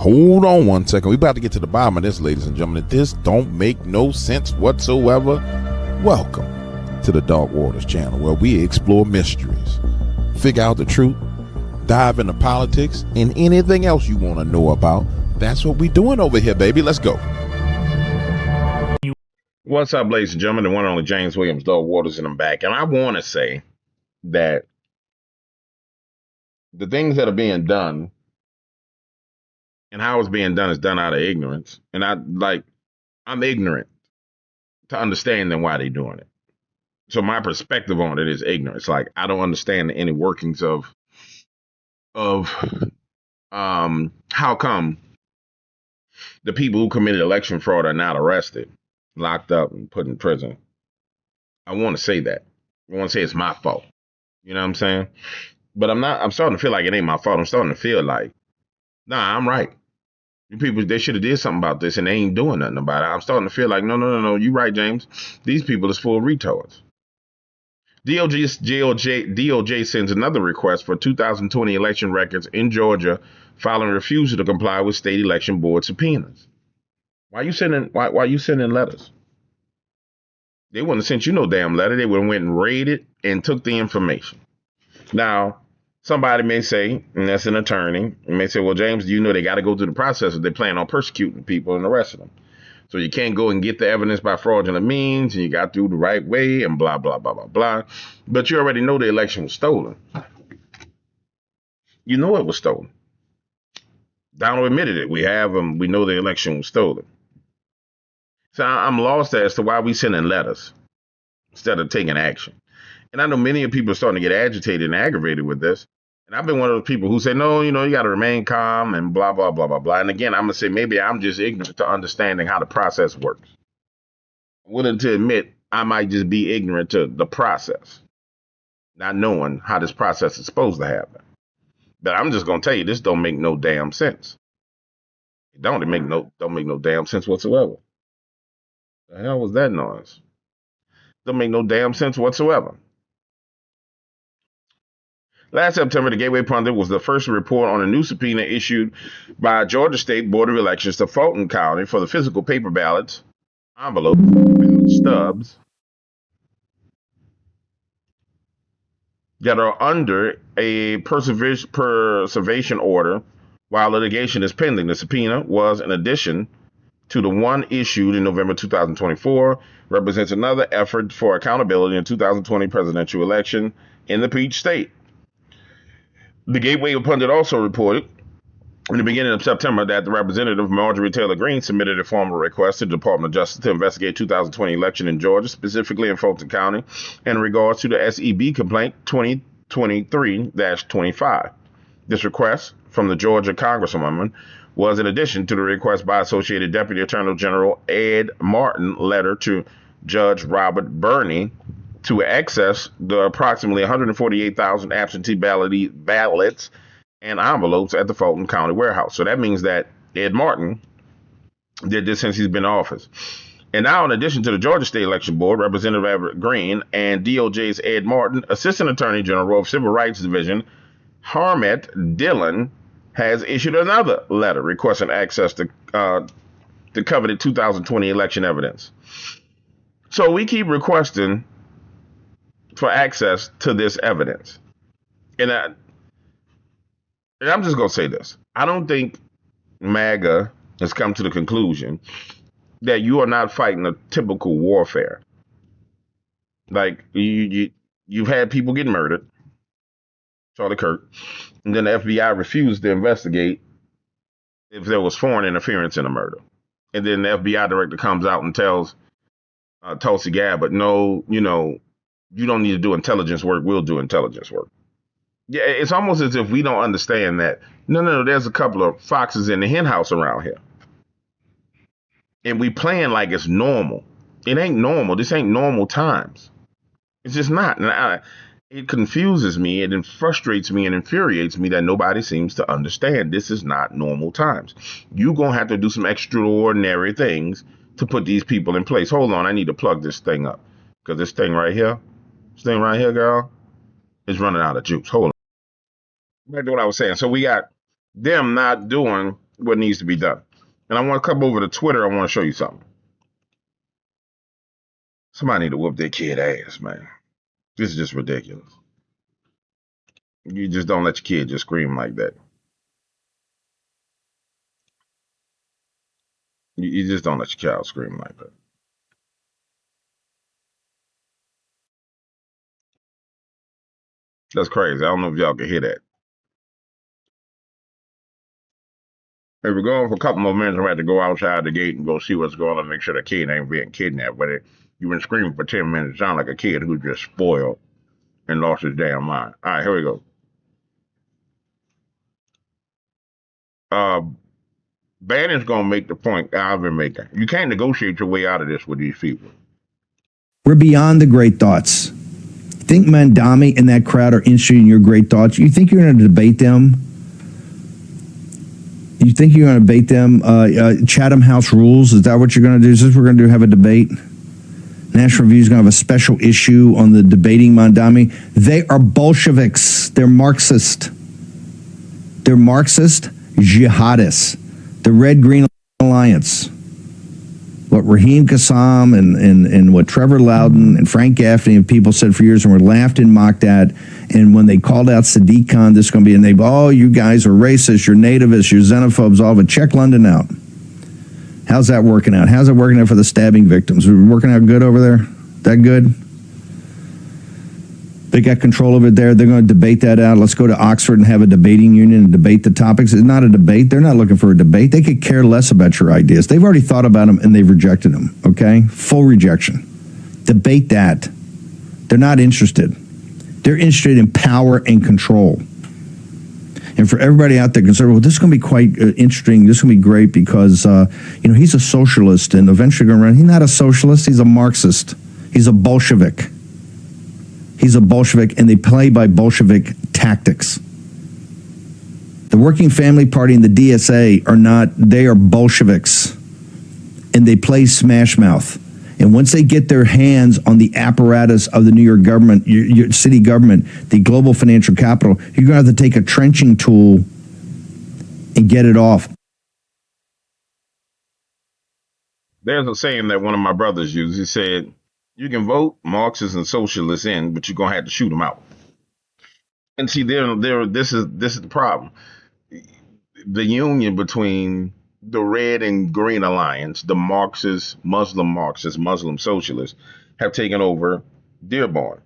Hold on one second. We're about to get to the bottom of this, ladies and gentlemen. This don't make no sense whatsoever. Welcome to the Dark Waters channel, where we explore mysteries, figure out the truth, dive into politics, and anything else you want to know about. That's what we doing over here, baby. Let's go. What's up, ladies and gentlemen? The one and only James Williams, Dark Waters, and I'm back. And I want to say that the things that are being done and how it's being done is done out of ignorance. And I'm ignorant to understanding why they're doing it. So my perspective on it is ignorance. Like, I don't understand any workings of how come the people who committed election fraud are not arrested, locked up, and put in prison. I want to say that. I want to say it's my fault. You know what I'm saying? But I'm starting to feel like it ain't my fault. I'm starting to feel like, nah, I'm right. You people, they should have did something about this, and they ain't doing nothing about it. I'm starting to feel like, no, you right, James. These people is full of retards. DOJ sends another request for 2020 election records in Georgia following refusal to comply with state election board subpoenas. Why you sending letters? They wouldn't have sent you no damn letter. They would have went and raided and took the information. Now, somebody may say, and that's an attorney, and may say, well, James, do you know they got to go through the process if they plan on persecuting people and arresting them? So you can't go and get the evidence by fraudulent means, and you got through the right way, and blah, blah, blah, blah, blah. But you already know the election was stolen. You know it was stolen. Donald admitted it. We know the election was stolen. So I'm lost as to why we sending letters instead of taking action. And I know many people are starting to get agitated and aggravated with this. And I've been one of those people who say, no, you got to remain calm and blah, blah, blah, blah, blah. And again, I'm going to say maybe I'm just ignorant to understanding how the process works. I'm willing to admit I might just be ignorant to the process, not knowing how this process is supposed to happen. But I'm just going to tell you, this don't make no damn sense. It don't make no damn sense whatsoever. The hell was that noise? Don't make no damn sense whatsoever. Last September, the Gateway Pundit was the first to report on a new subpoena issued by Georgia State Board of Elections to Fulton County for the physical paper ballots, envelopes, ballot stubs that are under a preservation order while litigation is pending. The subpoena was in addition to the one issued in November 2024, represents another effort for accountability in the 2020 presidential election in the Peach State. The Gateway Pundit also reported in the beginning of September that the representative Marjorie Taylor Greene submitted a formal request to the Department of Justice to investigate 2020 election in Georgia, specifically in Fulton County, in regards to the SEB complaint 2023-25. This request from the Georgia Congresswoman was in addition to the request by Associated Deputy Attorney General Ed Martin letter to Judge Robert Burney to access the approximately 148,000 absentee ballots and envelopes at the Fulton County warehouse. So that means that Ed Martin did this since he's been in office. And now, in addition to the Georgia State Election Board, Representative Everett Green and DOJ's Ed Martin, Assistant Attorney General of Civil Rights Division, Harmet Dillon, has issued another letter requesting access to the coveted 2020 election evidence. So we keep requesting for access to this evidence. And I'm just going to say this. I don't think MAGA has come to the conclusion that you are not fighting a typical warfare. Like, you've had people get murdered, Charlie Kirk, and then the FBI refused to investigate if there was foreign interference in the murder. And then the FBI director comes out and tells Tulsi Gabbard, no, you don't need to do intelligence work. We'll do intelligence work. Yeah, it's almost as if we don't understand that. No, there's a couple of foxes in the hen house around here. And we playing like it's normal. It ain't normal. This ain't normal times. It's just not. And it confuses me. It frustrates me and infuriates me that nobody seems to understand this is not normal times. You're going to have to do some extraordinary things to put these people in place. Hold on. I need to plug this thing up. Because this thing right here, girl, is running out of juice. Hold on. Back to what I was saying. So we got them not doing what needs to be done. And I want to come over to Twitter. I want to show you something. Somebody need to whoop their kid ass, man. This is just ridiculous. You just don't let your kid just scream like that. You just don't let your child scream like that. That's crazy. I don't know if y'all can hear that. If we're going for a couple more minutes, we have to go outside the gate and go see what's going on, make sure the kid ain't being kidnapped. But you've been screaming for 10 minutes. Sound like a kid who just spoiled and lost his damn mind. All right, here we go. Uh, Bannon's going to make the point I've been making. You can't negotiate your way out of this with these people. We're beyond the great thoughts. Think Mandami and that crowd are interested in your great thoughts? You think you're going to debate them? You think you're going to debate them? Chatham House rules, is that what you're going to do? Is this what we're going to do, have a debate? National Review is going to have a special issue on the debating Mandami. They are Bolsheviks. They're Marxist. They're Marxist jihadists. The Red-Green Alliance. What Raheem Kassam and what Trevor Loudon and Frank Gaffney and people said for years and were laughed and mocked at. And when they called out Sadiq Khan, this is going to be, and they, oh, you guys are racist, you're nativists, you're xenophobes, all of it. Check London out. How's that working out? How's it working out for the stabbing victims? We're working out good over there? That good? They got control of it there. They're going to debate that out. Let's go to Oxford and have a debating union and debate the topics. It's not a debate. They're not looking for a debate. They could care less about your ideas. They've already thought about them and they've rejected them, okay? Full rejection. Debate that. They're not interested. They're interested in power and control. And for everybody out there concerned, well, this is going to be quite interesting. This is going to be great because, he's a socialist and eventually going to run. He's not a socialist. He's a Marxist. He's a Bolshevik. He's a Bolshevik, and they play by Bolshevik tactics. The Working Family Party and the DSA are not, they are Bolsheviks, and they play smash mouth. And once they get their hands on the apparatus of the New York government, your city government, the global financial capital, you're going to have to take a trenching tool and get it off. There's a saying that one of my brothers used. He said, you can vote Marxists and socialists in, but you're going to have to shoot them out. And see, this is the problem. The union between the Red and Green Alliance, the Marxists, Muslim socialists, have taken over Dearborn.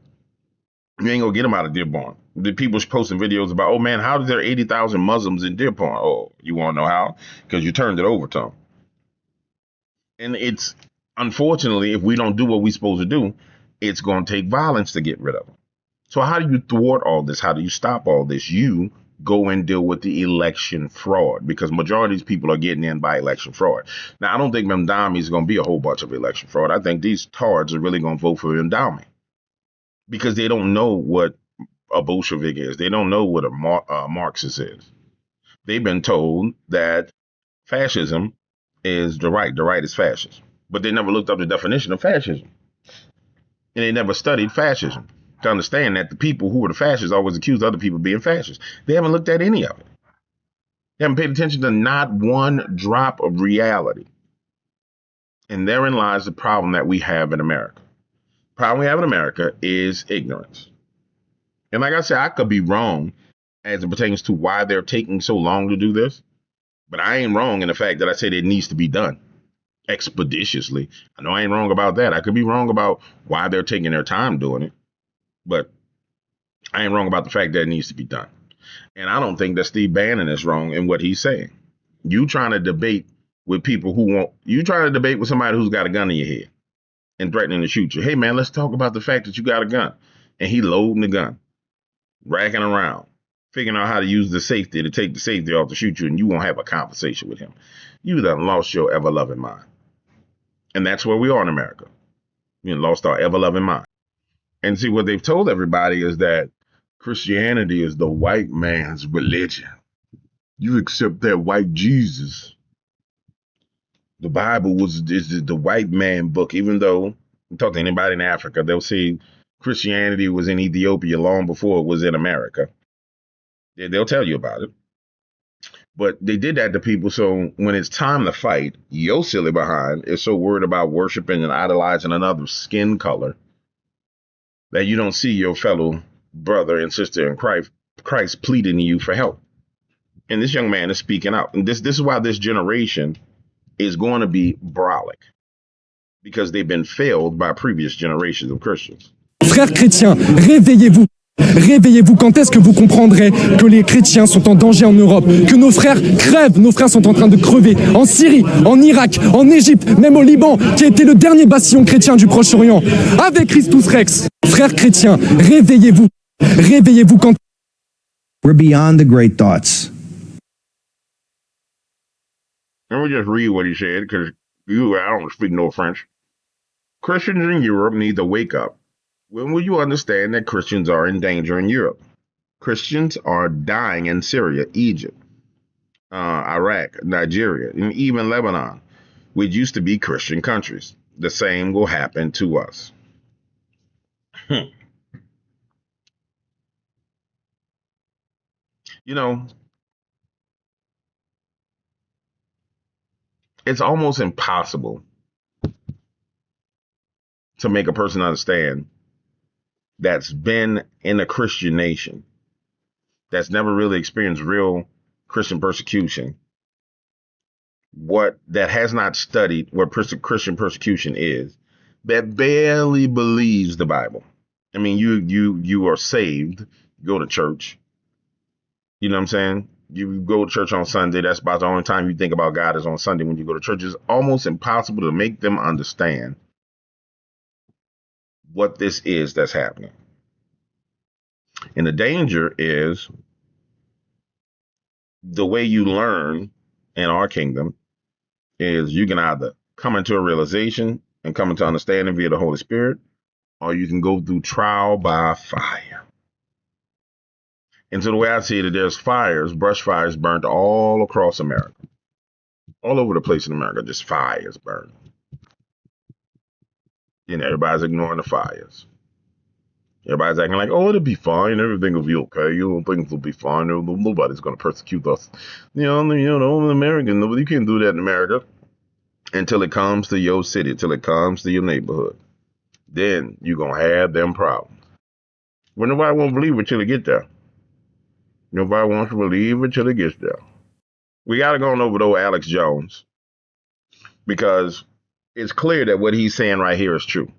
You ain't gonna get them out of Dearborn. The people posting videos about, oh man, how is there 80,000 Muslims in Dearborn? Oh, you want to know how? Because you turned it over to them. And it's, unfortunately, if we don't do what we're supposed to do, it's going to take violence to get rid of them. So how do you thwart all this? How do you stop all this? You go and deal with the election fraud, because majority of these people are getting in by election fraud. Now, I don't think Mamdani is going to be a whole bunch of election fraud. I think these tards are really going to vote for Mamdani because they don't know what a Bolshevik is. They don't know what a Marxist is. They've been told that fascism is the right. The right is fascist. But they never looked up the definition of fascism. And they never studied fascism to understand that the people who were the fascists always accused other people of being fascists. They haven't looked at any of it. They haven't paid attention to not one drop of reality. And therein lies the problem that we have in America. The problem we have in America is ignorance. And like I said, I could be wrong as it pertains to why they're taking so long to do this. But I ain't wrong in the fact that I said it needs to be done expeditiously. I know I ain't wrong about that. I could be wrong about why they're taking their time doing it. But I ain't wrong about the fact that it needs to be done. And I don't think that Steve Bannon is wrong in what he's saying. You trying to debate with people who want, you trying to debate with somebody who's got a gun in your head and threatening to shoot you. Hey, man, let's talk about the fact that you got a gun. And he loading the gun, racking around, figuring out how to use the safety to take the safety off to shoot you, and you won't have a conversation with him. You done lost your ever-loving mind. And that's where we are in America. We lost our ever-loving mind. And see, what they've told everybody is that Christianity is the white man's religion. You accept that white Jesus. The Bible is the white man book, even though you talk to anybody in Africa, they'll say Christianity was in Ethiopia long before it was in America. They'll tell you about it. But they did that to people. So when it's time to fight, your silly behind is so worried about worshiping and idolizing another skin color that you don't see your fellow brother and sister in Christ pleading to you for help. And this young man is speaking out. And this is why this generation is going to be brolic, because they've been failed by previous generations of Christians. Frères chrétiens, réveillez-vous. Réveillez-vous, quand est-ce que vous comprendrez que les chrétiens sont en danger en Europe, que nos frères crèvent, nos frères sont en train de crever, en Syrie, en Irak, en Égypte, même au Liban, qui a été le dernier bastion chrétien du Proche-Orient, avec Christus Rex. Frères chrétiens, réveillez-vous, réveillez-vous quand... We're beyond the great thoughts. Let me just read what he said, because I don't speak no French. Christians in Europe need to wake up. When will you understand that Christians are in danger in Europe? Christians are dying in Syria, Egypt, Iraq, Nigeria, and even Lebanon, which used to be Christian countries. The same will happen to us. You know, it's almost impossible to make a person understand that's been in a Christian nation, that's never really experienced real Christian persecution, that has not studied what Christian persecution is, that barely believes the Bible. I mean, you are saved, you go to church. You know what I'm saying? You go to church on Sunday. That's about the only time you think about God is on Sunday when you go to church. It's almost impossible to make them understand what this is that's happening. And the danger is the way you learn in our kingdom is you can either come into a realization and come into understanding via the Holy Spirit, or you can go through trial by fire. And so the way I see it, there's brush fires burnt all across America. All over the place in America, just fires burning. And everybody's ignoring the fires. Everybody's acting like, oh, it'll be fine. Everything will be okay. Things will be fine. Nobody's going to persecute us. I'm American. You can't do that in America until it comes to your city, until it comes to your neighborhood. Then you're going to have them problems. But nobody won't believe it till it get there. Nobody wants to believe it till it gets there. We got to go on over to Alex Jones, because it's clear that what he's saying right here is true.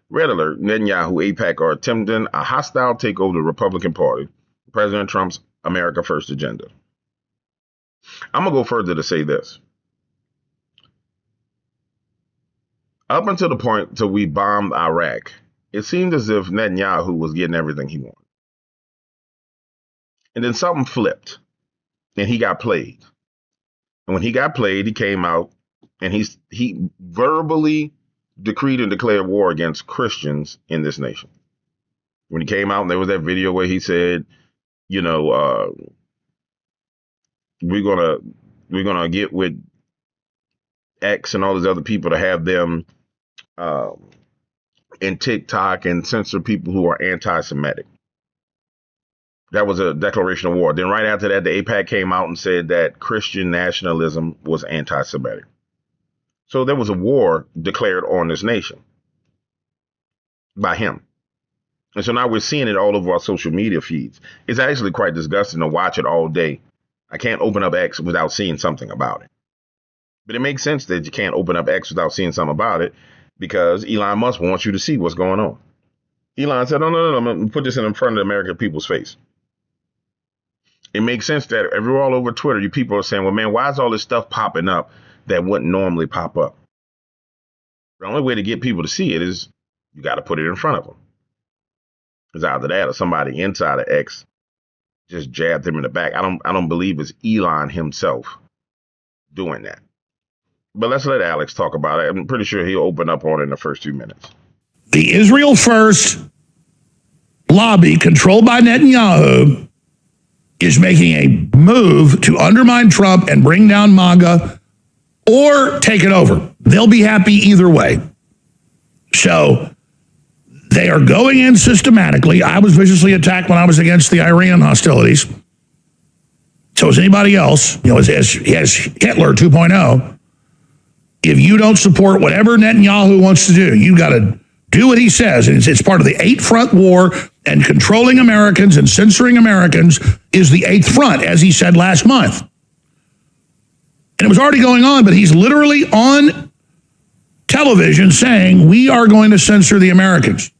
Red alert, Netanyahu, AIPAC are attempting a hostile takeover of the Republican Party, President Trump's America First agenda. I'm going to go further to say this. Up until the point till we bombed Iraq, it seemed as if Netanyahu was getting everything he wanted. And then something flipped, and he got played. And when he got played, he came out and he verbally decreed and declared war against Christians in this nation. When he came out, and there was that video where he said, we're gonna get with X and all these other people to have them in TikTok and censor people who are anti-Semitic. That was a declaration of war. Then right after that, the AIPAC came out and said that Christian nationalism was anti-Semitic. So there was a war declared on this nation by him. And so now we're seeing it all over our social media feeds. It's actually quite disgusting to watch it all day. I can't open up X without seeing something about it. But it makes sense that you can't open up X without seeing something about it, because Elon Musk wants you to see what's going on. Elon said, no, I'm going to put this in front of the American people's face. It makes sense that all over Twitter, you people are saying, well, man, why is all this stuff popping up that wouldn't normally pop up? The only way to get people to see it is you got to put it in front of them. It's either that or somebody inside of X just jabbed him in the back. I don't believe it's Elon himself doing that. But let's let Alex talk about it. I'm pretty sure he'll open up on it in the first 2 minutes. The Israel First lobby, controlled by Netanyahu, is making a move to undermine Trump and bring down MAGA or take it over. They'll be happy either way. So they are going in systematically. I was viciously attacked when I was against the Iran hostilities So as anybody else, as Hitler 2.0, if you don't support whatever Netanyahu wants to do, you got to do what he says. And it's part of the eighth front war, and controlling Americans and censoring Americans is the eighth front, as he said last month. And it was already going on, but he's literally on television saying, we are going to censor the Americans.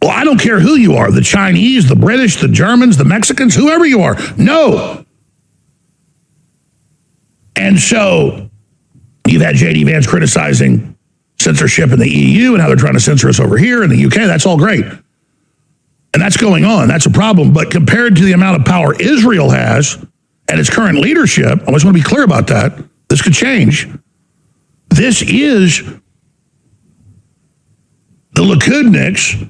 Well, I don't care who you are, the Chinese, the British, the Germans, the Mexicans, whoever you are. No. And so you've had J.D. Vance criticizing censorship in the EU and how they're trying to censor us over here in the UK. That's all great. And that's going on. That's a problem. But compared to the amount of power Israel has and its current leadership, I just want to be clear about that. This could change. This is the Likudniks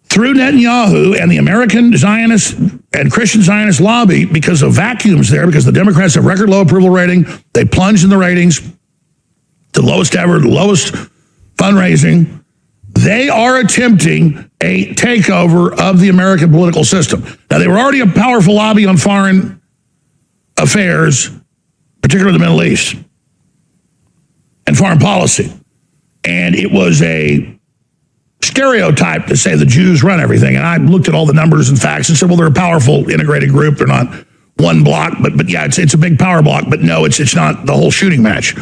through Netanyahu and the American Zionist and Christian Zionist lobby, because of vacuums there, because the Democrats have record low approval rating. They plunged in the ratings to lowest ever, lowest fundraising. They are attempting a takeover of the American political system. Now, they were already a powerful lobby on foreign affairs, particularly the Middle East, and foreign policy. And it was a stereotype to say the Jews run everything. And I looked at all the numbers and facts and said, well, they're a powerful integrated group. They're not one block, but yeah, it's a big power block. But no, it's not the whole shooting match.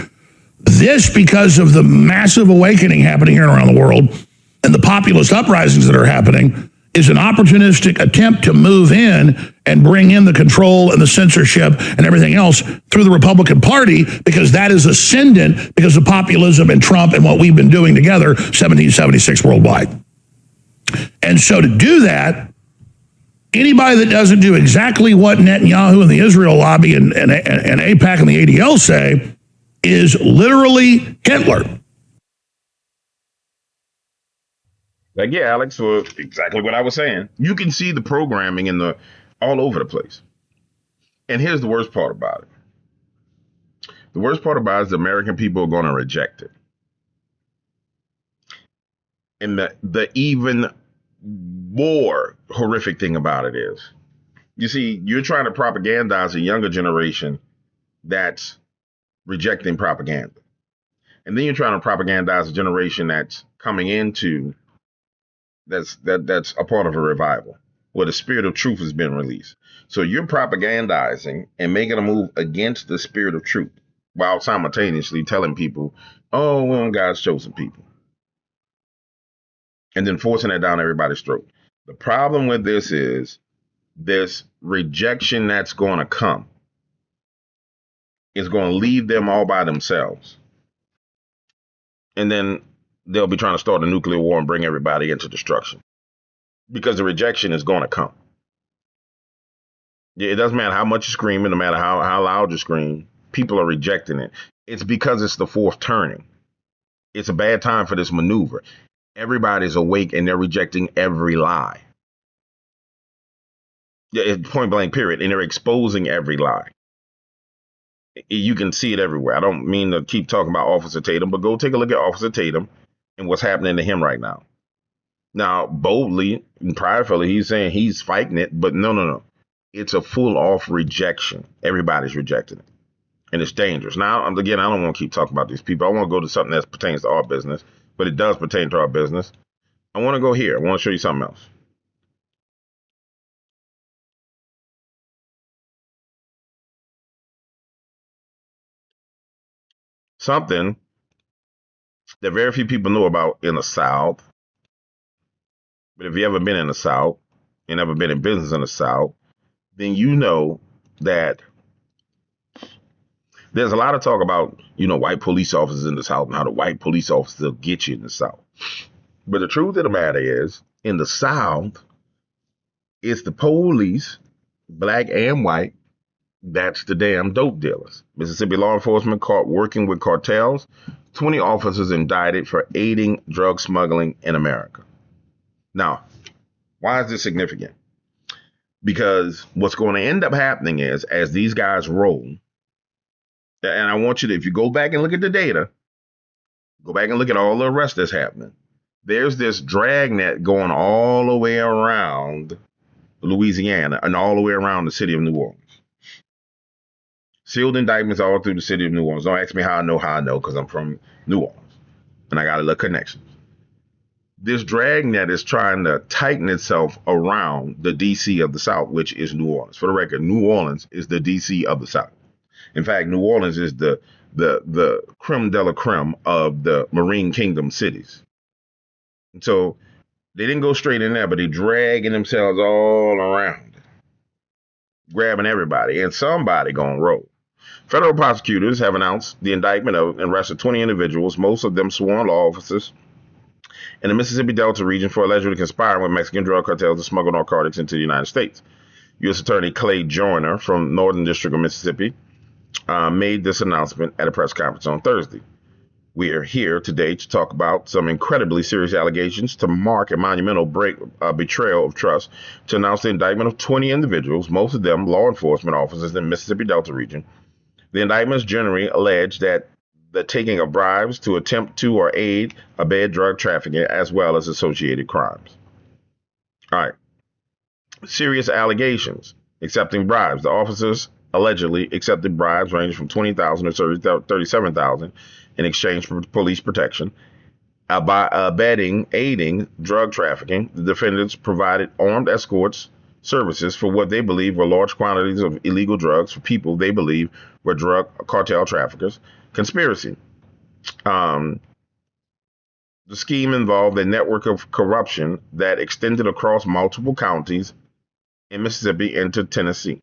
This, because of the massive awakening happening here and around the world and the populist uprisings that are happening, is an opportunistic attempt to move in and bring in the control and the censorship and everything else through the Republican Party, because that is ascendant because of populism and Trump and what we've been doing together 1776 worldwide. And so to do that, anybody that doesn't do exactly what Netanyahu and the Israel lobby and AIPAC and the ADL say is literally Hitler. Like, yeah, Alex, well, exactly what I was saying. You can see the programming all over the place. And here's the worst part about it. The worst part about it is the American people are going to reject it. And the even more horrific thing about it is, you see, you're trying to propagandize a younger generation that's rejecting propaganda. And then you're trying to propagandize a generation that's coming into that's a part of a revival where the spirit of truth has been released. So you're propagandizing and making a move against the spirit of truth while simultaneously telling people, oh, we're God's chosen people. And then forcing that down everybody's throat. The problem with this is this rejection that's going to come is going to leave them all by themselves. And then they'll be trying to start a nuclear war and bring everybody into destruction, because the rejection is going to come. It doesn't matter how much you scream, no matter how loud you scream, people are rejecting it. It's because it's the fourth turning. It's a bad time for this maneuver. Everybody's awake and they're rejecting every lie. It's point blank, period. And they're exposing every lie. You can see it everywhere. I don't mean to keep talking about Officer Tatum, but go take a look at Officer Tatum and what's happening to him right now. Now, boldly and pridefully, he's saying he's fighting it, but no. It's a full off rejection. Everybody's rejecting it. And it's dangerous. Now, again, I don't want to keep talking about these people. I want to go to something that pertains to our business, but it does pertain to our business. I want to go here. I want to show you something else. Something that very few people know about in the South. But if you ever been in the South and ever been in business in the South, then you know that there's a lot of talk about, white police officers in the South and how the white police officers will get you in the South. But the truth of the matter is, in the South, it's the police, black and white, that's the damn dope dealers. Mississippi law enforcement caught working with cartels. 20 officers indicted for aiding drug smuggling in America. Now, why is this significant? Because what's going to end up happening is, as these guys roll, and I want you to, if you go back and look at the data, go back and look at all the arrests that's happening. There's this dragnet going all the way around Louisiana, and all the way around the city of New Orleans. Sealed indictments all through the city of New Orleans. Don't ask me how I know, because I'm from New Orleans and I got a little connection. This dragnet is trying to tighten itself around the DC of the South, which is New Orleans. For the record, New Orleans is the DC of the South. In fact, New Orleans is the creme de la creme of the Marine Kingdom cities. So they didn't go straight in there, but they dragging themselves all around, grabbing everybody, and somebody gonna roll. Federal prosecutors have announced the indictment of and arrested 20 individuals, most of them sworn law officers, in the Mississippi Delta region for allegedly conspiring with Mexican drug cartels to smuggle narcotics into the United States. U.S. Attorney Clay Joyner from Northern District of Mississippi made this announcement at a press conference on Thursday. We are here today to talk about some incredibly serious allegations to mark a monumental betrayal of trust, to announce the indictment of 20 individuals, most of them law enforcement officers in the Mississippi Delta region. The indictments generally allege that the taking of bribes to attempt to or aid abet drug trafficking, as well as associated crimes. All right. Serious allegations. Accepting bribes. The officers allegedly accepted bribes ranging from $20,000 to $37,000 in exchange for police protection. By aiding drug trafficking, the defendants provided armed escorts services for what they believe were large quantities of illegal drugs for people they believe were drug cartel traffickers. Conspiracy. The scheme involved a network of corruption that extended across multiple counties in Mississippi into Tennessee.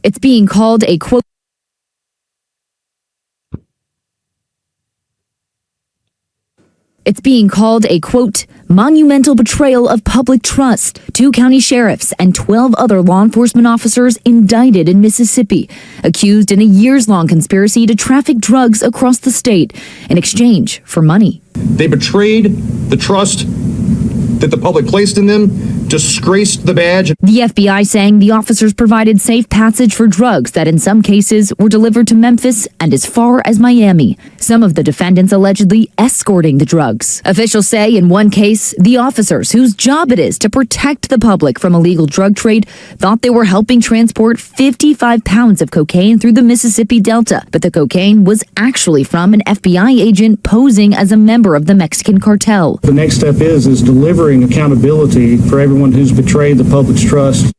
It's being called a quote. It's being called a, quote, monumental betrayal of public trust. 2 county sheriffs and 12 other law enforcement officers indicted in Mississippi, accused in a years-long conspiracy to traffic drugs across the state in exchange for money. They betrayed the trust that the public placed in them, disgraced the badge. The FBI saying the officers provided safe passage for drugs that in some cases were delivered to Memphis and as far as Miami. Some of the defendants allegedly escorting the drugs. Officials say in one case, the officers whose job it is to protect the public from illegal drug trade thought they were helping transport 55 pounds of cocaine through the Mississippi Delta, but the cocaine was actually from an FBI agent posing as a member of the Mexican cartel. The next step is delivering accountability for everyone who's betrayed the public's trust.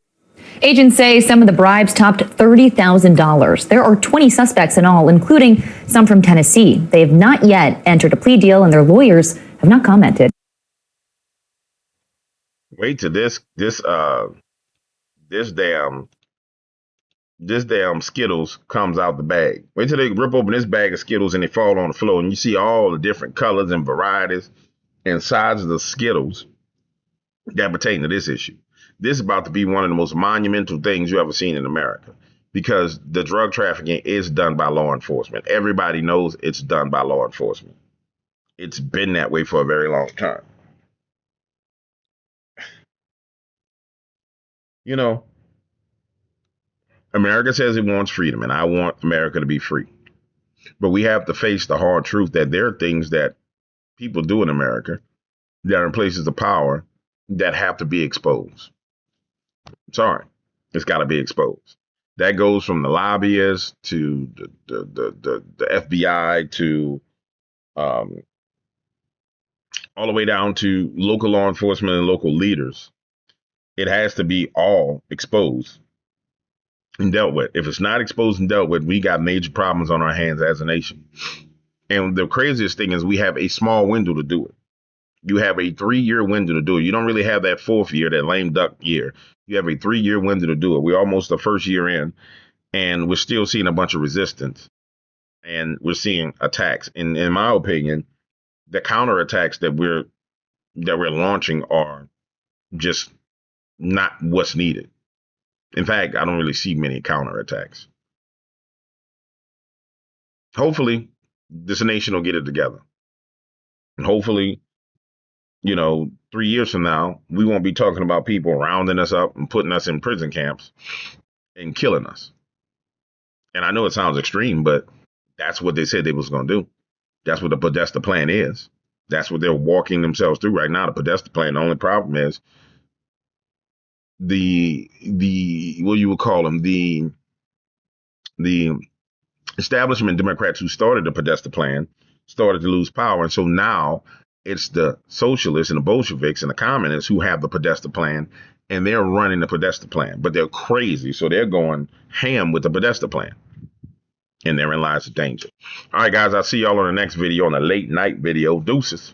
Agents say some of the bribes topped $30,000. There are 20 suspects in all, including some from Tennessee. They have not yet entered a plea deal, and their lawyers have not commented. Wait till this damn Skittles comes out the bag. Wait till they rip open this bag of Skittles and they fall on the floor, and you see all the different colors and varieties and sizes of Skittles that pertain to this issue. This is about to be one of the most monumental things you ever seen in America, because the drug trafficking is done by law enforcement. Everybody knows it's done by law enforcement. It's been that way for a very long time. You know, America says it wants freedom, and I want America to be free. But we have to face the hard truth that there are things that people do in America that are in places of power that have to be exposed. Sorry, it's got to be exposed. That goes from the lobbyists to the FBI to all the way down to local law enforcement and local leaders. It has to be all exposed and dealt with. If it's not exposed and dealt with, we got major problems on our hands as a nation. And the craziest thing is we have a small window to do it. You have a 3-year window to do it. You don't really have that 4th year, that lame duck year. You have a 3-year window to do it. We're almost the first year in, and we're still seeing a bunch of resistance, and we're seeing attacks. And in my opinion, the counterattacks that we're launching are just not what's needed. In fact, I don't really see many counterattacks. Hopefully, this nation will get it together. And hopefully, 3 years from now, we won't be talking about people rounding us up and putting us in prison camps and killing us. And I know it sounds extreme, but that's what they said they was going to do. That's the plan is. That's what they're walking themselves through right now, the Podesta plan. The only problem is the what you would call them, the establishment Democrats who started the Podesta plan started to lose power. And so now it's the socialists and the Bolsheviks and the communists who have the Podesta plan, and they're running the Podesta plan, but they're crazy. So they're going ham with the Podesta plan. And therein lies the danger. All right, guys, I'll see y'all on the next video, on the late night video. Deuces.